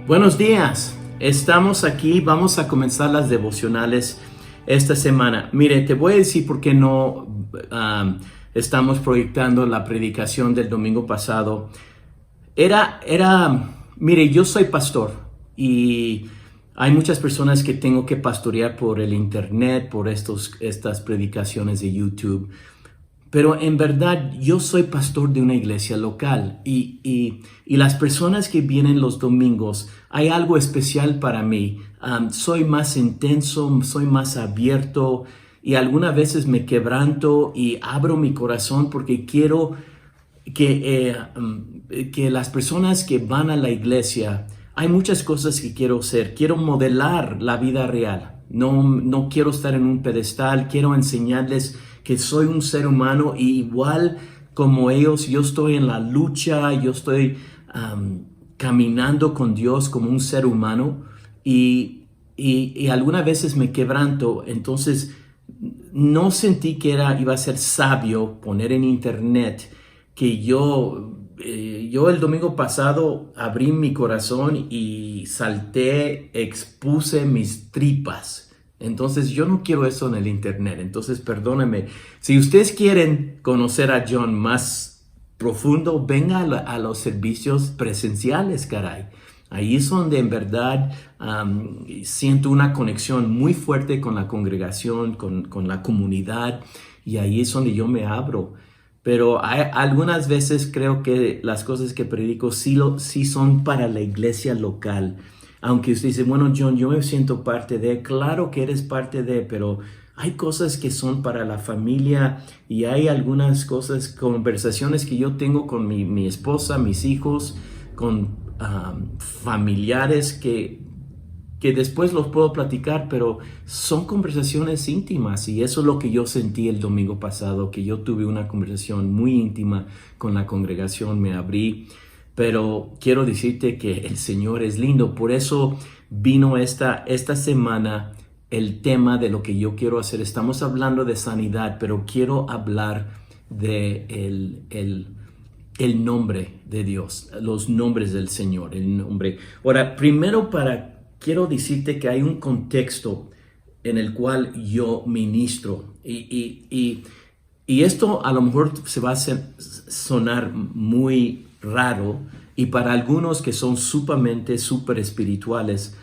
Buenos días, estamos aquí, vamos a comenzar las devocionales esta semana. Mire, te voy a decir por qué no estamos proyectando la predicación del domingo pasado. Mire, yo soy pastor y hay muchas personas que tengo que pastorear por el internet, por estas predicaciones de YouTube. Pero en verdad yo soy pastor de una iglesia local y las personas que vienen los domingos, hay algo especial para mí. Soy más intenso, soy más abierto y algunas veces me quebranto y abro mi corazón porque quiero que las personas que van a la iglesia, hay muchas cosas que quiero hacer. Quiero modelar la vida real. No quiero estar en un pedestal, quiero enseñarles que soy un ser humano y igual como ellos, yo estoy en la lucha, yo estoy caminando con Dios como un ser humano y algunas veces me quebranto. Entonces no sentí que iba a ser sabio poner en internet que yo el domingo pasado abrí mi corazón y salté, expuse mis tripas. Entonces yo no quiero eso en el internet. Entonces perdóname. Si ustedes quieren conocer a John más profundo, venga a los servicios presenciales, caray. Ahí es donde en verdad siento una conexión muy fuerte con la congregación, con la comunidad, y ahí es donde yo me abro. Pero algunas veces creo que las cosas que predico sí son para la iglesia local. Aunque usted dice, bueno, John, yo me siento parte de, claro que eres parte de, pero hay cosas que son para la familia y hay algunas cosas, conversaciones que yo tengo con mi esposa, mis hijos, con familiares que después los puedo platicar, pero son conversaciones íntimas y eso es lo que yo sentí el domingo pasado, que yo tuve una conversación muy íntima con la congregación, me abrí. Pero quiero decirte que el Señor es lindo. Por eso vino esta semana el tema de lo que yo quiero hacer. Estamos hablando de sanidad, pero quiero hablar de el nombre de Dios, los nombres del Señor, el nombre. Ahora, primero quiero decirte que hay un contexto en el cual yo ministro y esto a lo mejor se va a sonar muy raro y para algunos que son súper espirituales,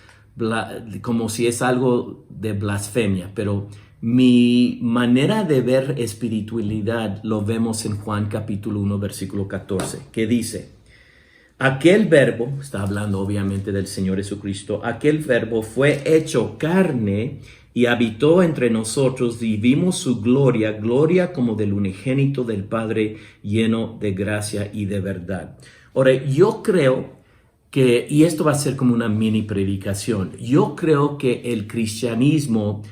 como si es algo de blasfemia, pero mi manera de ver espiritualidad lo vemos en Juan capítulo 1 versículo 14, que dice: aquel verbo, está hablando obviamente del Señor Jesucristo, aquel verbo fue hecho carne y habitó entre nosotros y vimos su gloria, gloria como del unigénito del Padre, lleno de gracia y de verdad. Ahora, yo creo que, y esto va a ser como una mini predicación, yo creo que el cristianismo,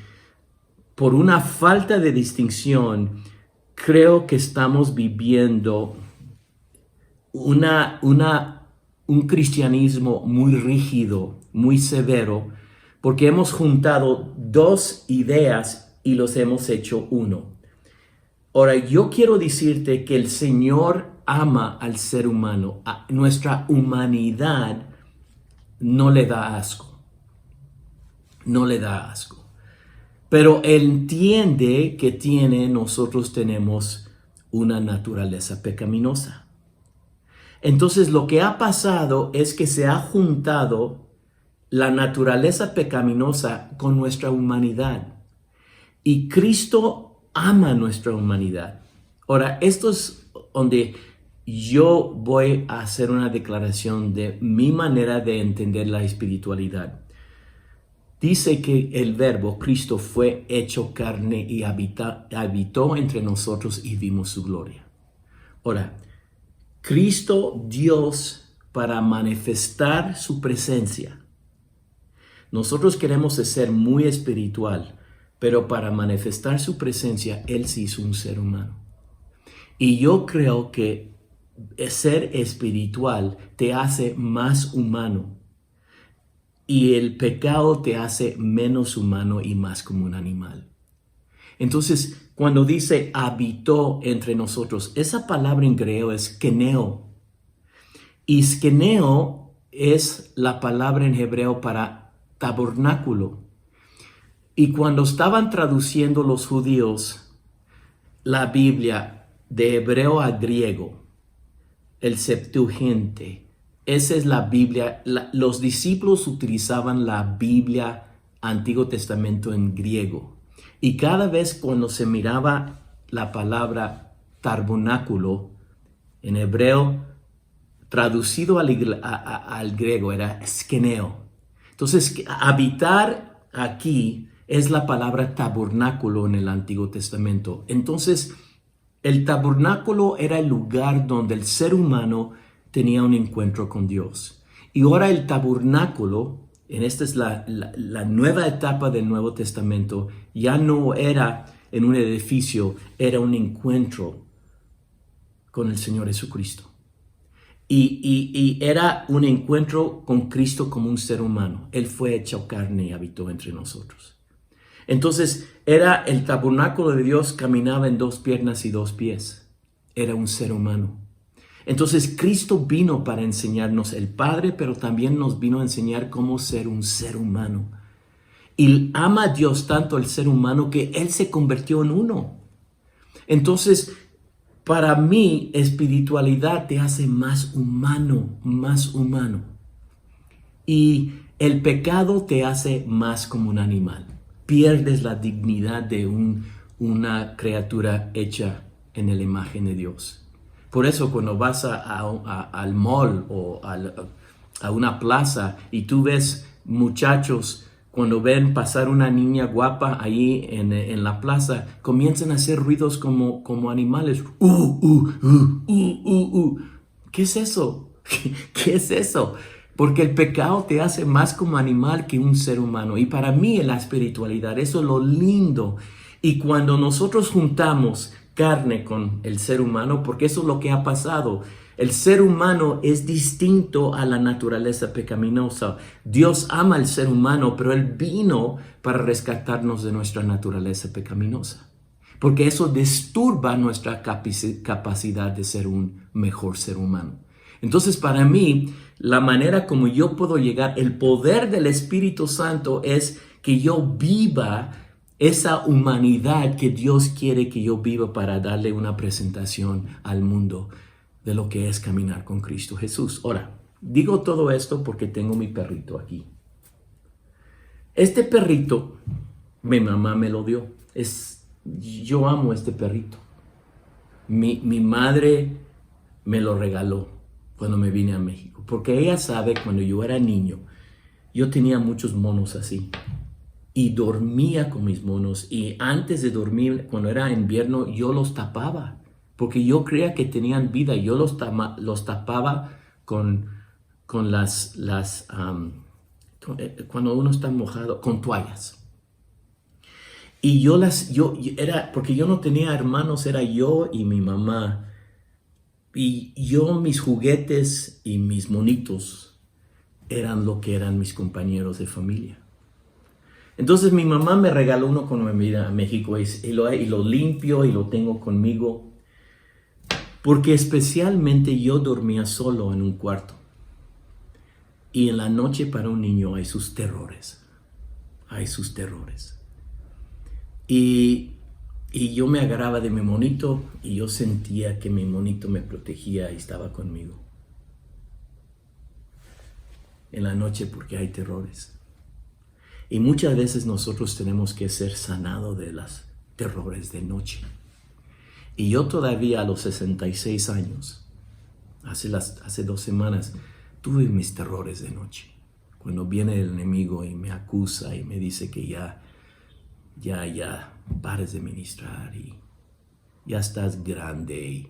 por una falta de distinción, creo que estamos viviendo un cristianismo muy rígido, muy severo, porque hemos juntado dos ideas y los hemos hecho uno. Ahora, yo quiero decirte que el Señor ama al ser humano. A nuestra humanidad no le da asco. No le da asco. Pero Él entiende que nosotros tenemos una naturaleza pecaminosa. Entonces lo que ha pasado es que se ha juntado la naturaleza pecaminosa con nuestra humanidad. Y Cristo ama nuestra humanidad. Ahora, esto es donde yo voy a hacer una declaración de mi manera de entender la espiritualidad. Dice que el verbo Cristo fue hecho carne y habitó entre nosotros y vimos su gloria. Ahora, Cristo, Dios, para manifestar su presencia. Nosotros queremos ser muy espiritual, pero para manifestar su presencia, Él se hizo un ser humano. Y yo creo que ser espiritual te hace más humano. Y el pecado te hace menos humano y más como un animal. Entonces, cuando dice habitó entre nosotros, esa palabra en griego es skeneo. Y skeneo es la palabra en hebreo para tabernáculo. Y cuando estaban traduciendo los judíos la Biblia de hebreo a griego, el Septuaginte, esa es la Biblia. Los discípulos utilizaban la Biblia Antiguo Testamento en griego. Y cada vez cuando se miraba la palabra tabernáculo en hebreo, traducido al griego, era skeneo. Entonces, habitar aquí es la palabra tabernáculo en el Antiguo Testamento. Entonces, el tabernáculo era el lugar donde el ser humano tenía un encuentro con Dios. Y ahora el tabernáculo, esta es la nueva etapa del Nuevo Testamento, ya no era en un edificio, era un encuentro con el Señor Jesucristo. Y era un encuentro con Cristo como un ser humano. Él fue hecho carne y habitó entre nosotros. Entonces, era el tabernáculo de Dios, caminaba en 2 piernas y 2 pies. Era un ser humano. Entonces, Cristo vino para enseñarnos el Padre, pero también nos vino a enseñar cómo ser un ser humano. Y ama a Dios tanto el ser humano que Él se convirtió en uno. Entonces, para mí, espiritualidad te hace más humano, más humano. Y el pecado te hace más como un animal. Pierdes la dignidad de una criatura hecha en la imagen de Dios. Por eso cuando vas al mall o a una plaza y tú ves muchachos, cuando ven pasar una niña guapa ahí en la plaza, comienzan a hacer ruidos como animales. ¿Qué es eso? ¿Qué es eso? Porque el pecado te hace más como animal que un ser humano. Y para mí en la espiritualidad, eso es lo lindo. Y cuando nosotros juntamos carne con el ser humano, porque eso es lo que ha pasado. El ser humano es distinto a la naturaleza pecaminosa. Dios ama al ser humano, pero Él vino para rescatarnos de nuestra naturaleza pecaminosa. Porque eso disturba nuestra capacidad de ser un mejor ser humano. Entonces, para mí, la manera como yo puedo llegar, el poder del Espíritu Santo es que yo viva esa humanidad que Dios quiere que yo viva para darle una presentación al mundo de lo que es caminar con Cristo Jesús. Ahora, digo todo esto porque tengo mi perrito aquí. Este perrito, mi mamá me lo dio. Yo amo este perrito. Mi madre me lo regaló cuando me vine a México, porque ella sabe cuando yo era niño, yo tenía muchos monos así y dormía con mis monos, y antes de dormir, cuando era invierno, yo los tapaba porque yo creía que tenían vida. Yo los tapaba con cuando uno está mojado, con toallas. Y porque yo no tenía hermanos, era yo y mi mamá. Y mis juguetes y mis monitos eran lo que eran mis compañeros de familia. Entonces mi mamá me regaló uno cuando me vine a México y lo limpio y lo tengo conmigo. Porque especialmente yo dormía solo en un cuarto. Y en la noche para un niño hay sus terrores. Hay sus terrores. Y yo me agarraba de mi monito y yo sentía que mi monito me protegía y estaba conmigo. En la noche porque hay terrores. Y muchas veces nosotros tenemos que ser sanados de los terrores de noche. Y yo todavía a los 66 años, hace 2 semanas, tuve mis terrores de noche. Cuando viene el enemigo y me acusa y me dice que ya pares de ministrar y ya estás grande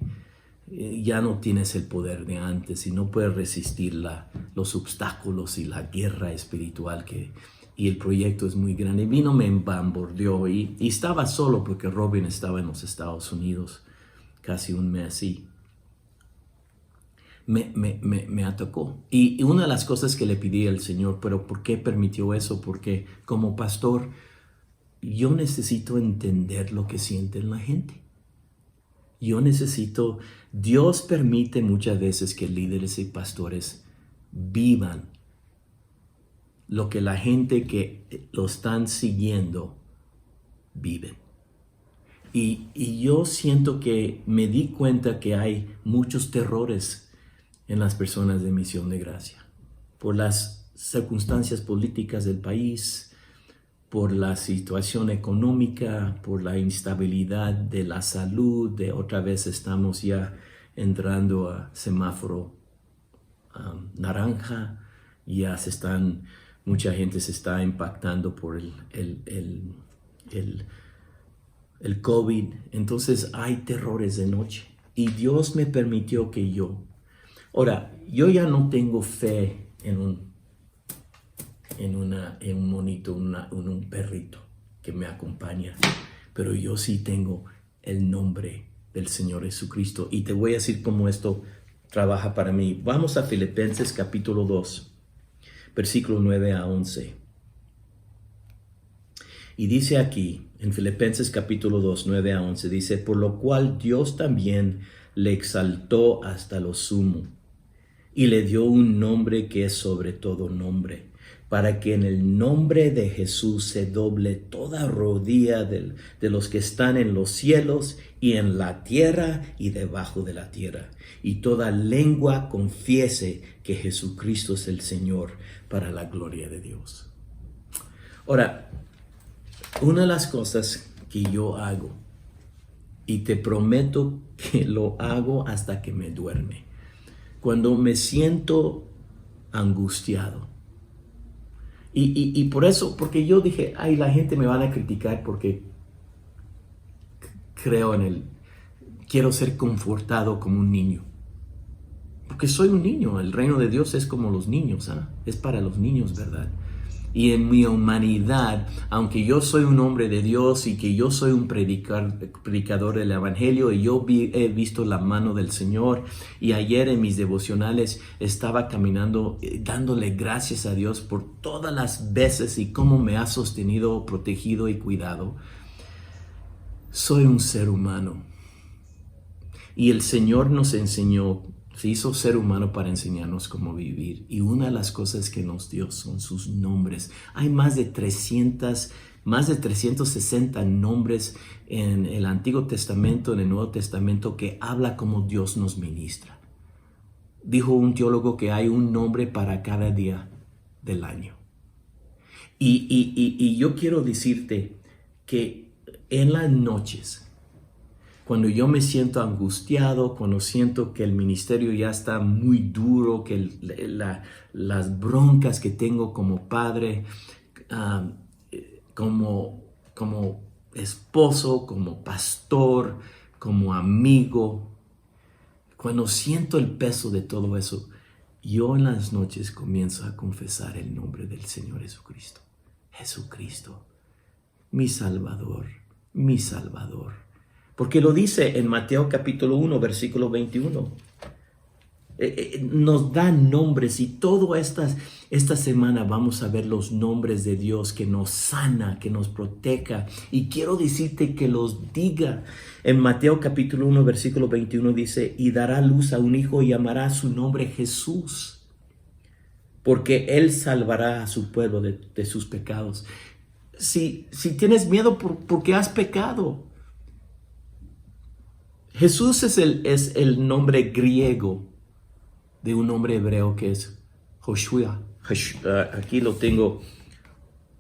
y ya no tienes el poder de antes y no puedes resistir los obstáculos y la guerra espiritual y el proyecto es muy grande. Y vino, me bombardeó y estaba solo porque Robin estaba en los Estados Unidos casi un mes y me atacó. Y una de las cosas que le pedí al Señor, pero ¿por qué permitió eso? Porque como pastor, yo necesito entender lo que siente la gente. Dios permite muchas veces que líderes y pastores vivan lo que la gente que lo están siguiendo viven. Y yo siento que me di cuenta que hay muchos terrores en las personas de Misión de Gracia, por las circunstancias políticas del país, por la situación económica, por la instabilidad de la salud, de otra vez estamos ya entrando a semáforo naranja, ya mucha gente se está impactando por el COVID, entonces hay terrores de noche y Dios me permitió que ahora, yo ya no tengo fe en un monito, un perrito que me acompaña, pero yo sí tengo el nombre del Señor Jesucristo y te voy a decir cómo esto trabaja para mí. Vamos a Filipenses capítulo 2, versículo 9 a 11. Y dice aquí, en Filipenses capítulo 2, 9 a 11, dice, por lo cual Dios también le exaltó hasta lo sumo y le dio un nombre que es sobre todo nombre, para que en el nombre de Jesús se doble toda rodilla de los que están en los cielos y en la tierra y debajo de la tierra, y toda lengua confiese que Jesucristo es el Señor, para la gloria de Dios. Ahora, una de las cosas que yo hago, y te prometo que lo hago hasta que me duerme, cuando me siento angustiado, y por eso, porque yo dije, ay, la gente me va a criticar porque quiero ser confortado como un niño. Porque soy un niño, el reino de Dios es como los niños, es para los niños, ¿verdad? Y en mi humanidad, aunque yo soy un hombre de Dios y que yo soy un predicador del Evangelio y yo he visto la mano del Señor, y ayer en mis devocionales estaba caminando dándole gracias a Dios por todas las veces y cómo me ha sostenido, protegido y cuidado. Soy un ser humano y el Señor nos enseñó, se hizo ser humano para enseñarnos cómo vivir. Y una de las cosas que nos dio son sus nombres. Hay más de 360 nombres en el Antiguo Testamento, en el Nuevo Testamento, que habla cómo Dios nos ministra. Dijo un teólogo que hay un nombre para cada día del año. Y yo quiero decirte que en las noches, cuando yo me siento angustiado, cuando siento que el ministerio ya está muy duro, que las broncas que tengo como padre, como esposo, como pastor, como amigo, cuando siento el peso de todo eso, yo en las noches comienzo a confesar el nombre del Señor Jesucristo. Jesucristo, mi Salvador, mi Salvador. Porque lo dice en Mateo capítulo 1, versículo 21. Nos da nombres y toda esta semana vamos a ver los nombres de Dios que nos sana, que nos proteja. Y quiero decirte que los diga. En Mateo capítulo 1, versículo 21 dice, y dará luz a un hijo y llamará su nombre Jesús, porque él salvará a su pueblo de sus pecados. Si tienes miedo porque has pecado, Jesús es el nombre griego de un nombre hebreo que es Joshua. Aquí lo tengo,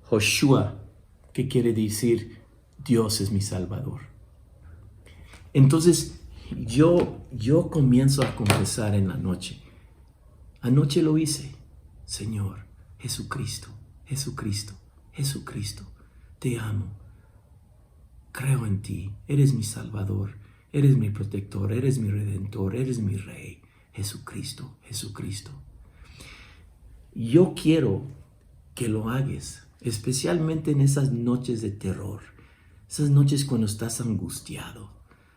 Joshua, que quiere decir Dios es mi Salvador. Entonces yo comienzo a confesar en la noche. Anoche lo hice. Señor, Jesucristo, Jesucristo, Jesucristo, te amo. Creo en ti, eres mi Salvador. Eres mi protector, eres mi redentor, eres mi rey. Jesucristo, Jesucristo. Yo quiero que lo hagas, especialmente en esas noches de terror, esas noches cuando estás angustiado,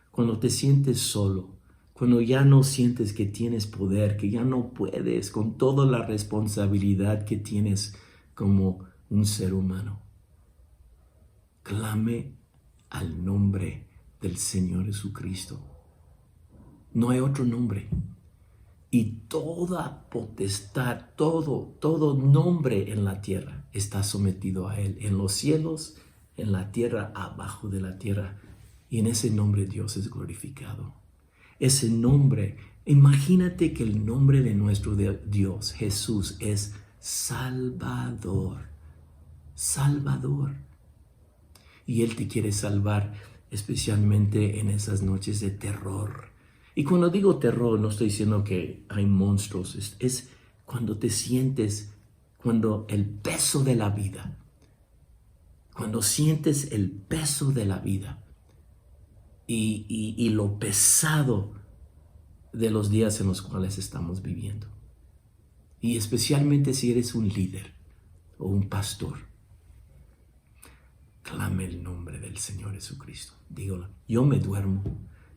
cuando te sientes solo, cuando ya no sientes que tienes poder, que ya no puedes con toda la responsabilidad que tienes como un ser humano. Clame al nombre del Señor Jesucristo. No hay otro nombre. Y toda potestad, todo nombre en la tierra está sometido a Él, en los cielos, en la tierra, abajo de la tierra. Y en ese nombre Dios es glorificado. Ese nombre, imagínate que el nombre de nuestro Dios, Jesús, es Salvador. Salvador. Y Él te quiere salvar, especialmente en esas noches de terror. Y cuando digo terror, no estoy diciendo que hay monstruos. Es cuando te sientes, cuando el peso de la vida, cuando sientes el peso de la vida y lo pesado de los días en los cuales estamos viviendo. Y especialmente si eres un líder o un pastor. Clame el nombre del Señor Jesucristo. Dígalo, yo me duermo.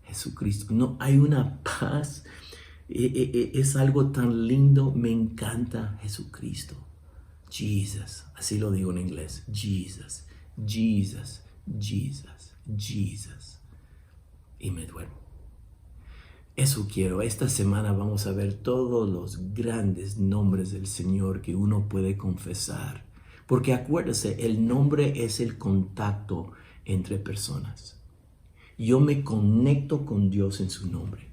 Jesucristo. No, hay una paz. Es algo tan lindo. Me encanta Jesucristo. Jesus. Así lo digo en inglés. Jesus. Jesus. Jesus. Jesus. Y me duermo. Eso quiero. Esta semana vamos a ver todos los grandes nombres del Señor que uno puede confesar. Porque acuérdese, el nombre es el contacto entre personas. Yo me conecto con Dios en su nombre.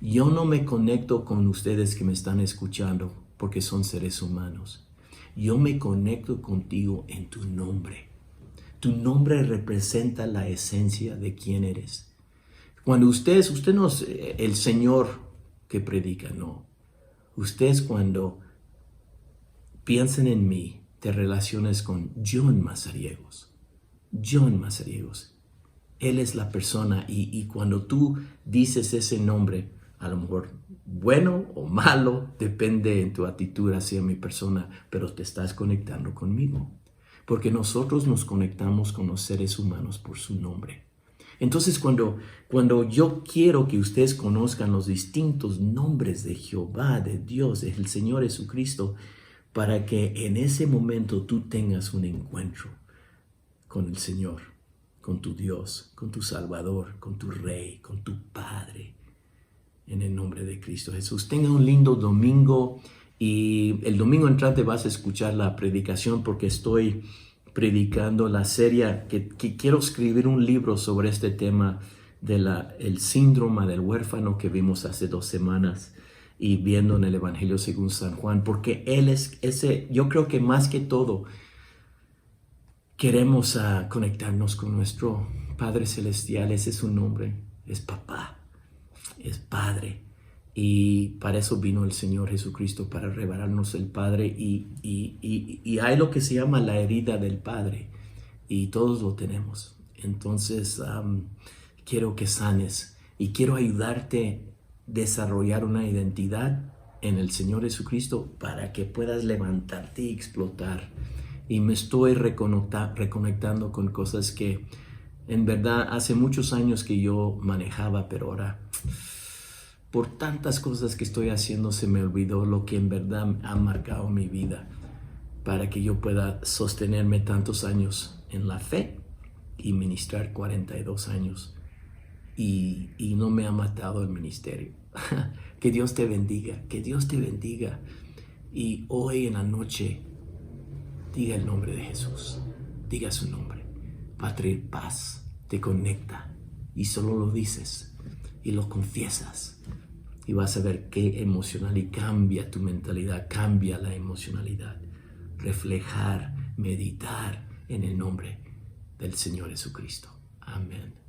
Yo no me conecto con ustedes que me están escuchando porque son seres humanos. Yo me conecto contigo en tu nombre. Tu nombre representa la esencia de quién eres. Cuando usted no es el Señor que predica, no. Ustedes cuando piensan en mí, te relacionas con John Mazariegos. John Mazariegos. Él es la persona y cuando tú dices ese nombre, a lo mejor bueno o malo, depende de tu actitud hacia mi persona, pero te estás conectando conmigo. Porque nosotros nos conectamos con los seres humanos por su nombre. Entonces cuando yo quiero que ustedes conozcan los distintos nombres de Jehová, de Dios, del Señor Jesucristo, para que en ese momento tú tengas un encuentro con el Señor, con tu Dios, con tu Salvador, con tu Rey, con tu Padre, en el nombre de Cristo Jesús. Tenga un lindo domingo y el domingo entrante vas a escuchar la predicación porque estoy predicando la serie que quiero escribir un libro sobre este tema el síndrome del huérfano que vimos hace 2 semanas y viendo en el Evangelio según San Juan, porque él es ese, yo creo que más que todo queremos conectarnos con nuestro Padre Celestial. Ese es su nombre, es papá, es Padre. Y para eso vino el Señor Jesucristo, para revelarnos el Padre. Y hay lo que se llama la herida del Padre. Y todos lo tenemos. Entonces, quiero que sanes. Y quiero ayudarte a desarrollar una identidad en el Señor Jesucristo para que puedas levantarte y explotar. Y me estoy reconectando con cosas que en verdad hace muchos años que yo manejaba, pero ahora por tantas cosas que estoy haciendo se me olvidó lo que en verdad ha marcado mi vida para que yo pueda sostenerme tantos años en la fe y ministrar 42 años y no me ha matado el ministerio. Que Dios te bendiga, que Dios te bendiga. Y hoy en la noche diga el nombre de Jesús, diga su nombre, va a traer paz, te conecta y solo lo dices y lo confiesas y vas a ver qué emocional y cambia tu mentalidad, cambia la emocionalidad. Reflejar, meditar en el nombre del Señor Jesucristo. Amén.